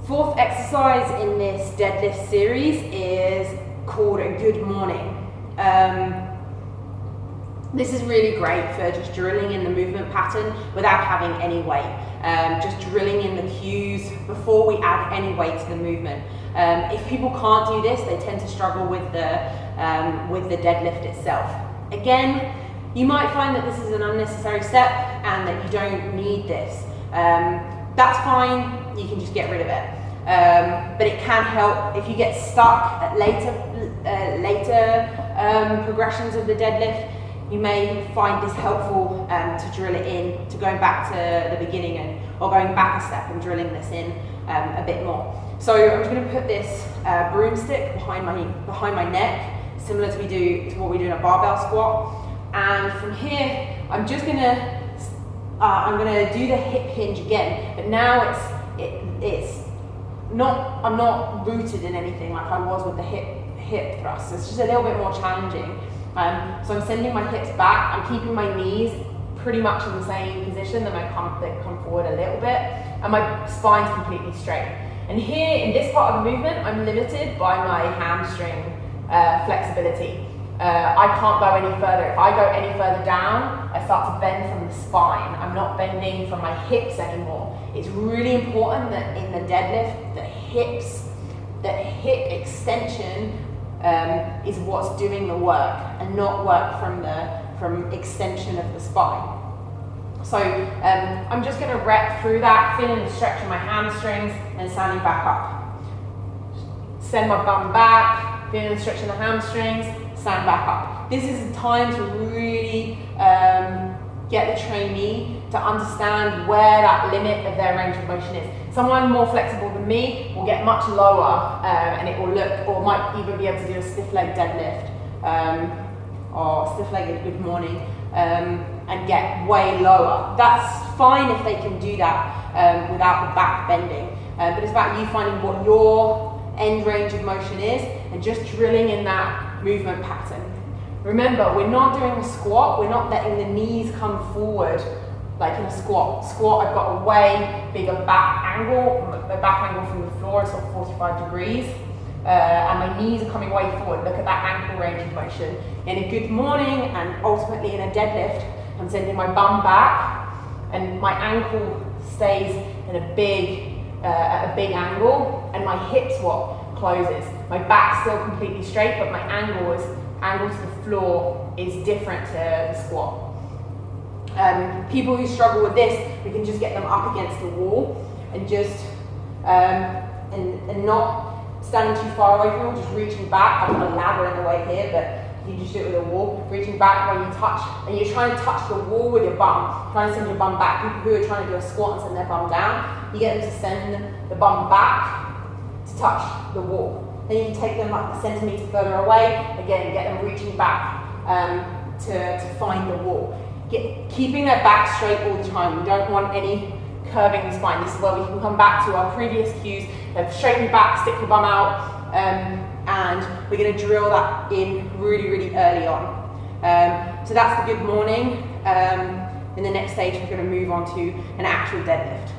Fourth exercise in this deadlift series is called a good morning. This is really great for just drilling in the movement pattern without having any weight. Just drilling in the cues before we add any weight to the movement. If people can't do this, they tend to struggle with the deadlift itself. Again, you might find that this is an unnecessary step and that you don't need this. That's fine, you can just get rid of it. But it can help if you get stuck at later progressions of the deadlift. You may find this helpful to drill it in, to going back to the beginning or going back a step and drilling this in a bit more. So I'm just going to put this broomstick behind my neck, similar to what we do in a barbell squat. And from here, I'm just going to do the hip hinge again, but now I'm not rooted in anything like I was with the hip thrust. It's just a little bit more challenging. So I'm sending my hips back. I'm keeping my knees pretty much in the same position. Then they come forward a little bit, and my spine's completely straight. And here in this part of the movement, I'm limited by my hamstring flexibility. I can't go any further. If I go any further down, I start to bend from the spine. I'm not bending from my hips anymore. It's really important that in the deadlift, the hip extension is what's doing the work, and not work from extension of the spine. So I'm just going to rep through that, feeling the stretch in my hamstrings and standing back up. Send my bum back, feeling the stretch in the hamstrings, stand back up. This is the time to really get the trainee to understand where that limit of their range of motion is. Someone more flexible than me will get much lower and it will look, or might even be able to do a stiff leg deadlift or stiff legged good morning and get way lower. That's fine if they can do that without the back bending, but it's about you finding what your end range of motion is and just drilling in that movement pattern. Remember, we're not doing a squat, we're not letting the knees come forward like in a squat. I've got a way bigger back angle. The back angle from the floor is sort of 45 degrees. And my knees are coming way forward. Look at that ankle range of motion. In a good morning and ultimately in a deadlift, I'm sending my bum back and my ankle stays in a big angle, and my hip swap closes. My back's still completely straight, but my angle to the floor is different to the squat. People who struggle with this, we can just get them up against the wall and just and not standing too far away from it, just reaching back. I've got a ladder in the way here, but you just do it with a wall. Reaching back when you touch, and you're trying to touch the wall with your bum, trying to send your bum back. People who are trying to do a squat and send their bum down, you get them to send the bum back to touch the wall. Then you can take them up a centimetre further away, again, get them reaching back to find the wall. Keeping their back straight all the time. We don't want any curving the spine. This is where we can come back to our previous cues. Straighten your back, stick your bum out, and we're going to drill that in really, really early on. So that's the good morning. In the next stage, we're going to move on to an actual deadlift.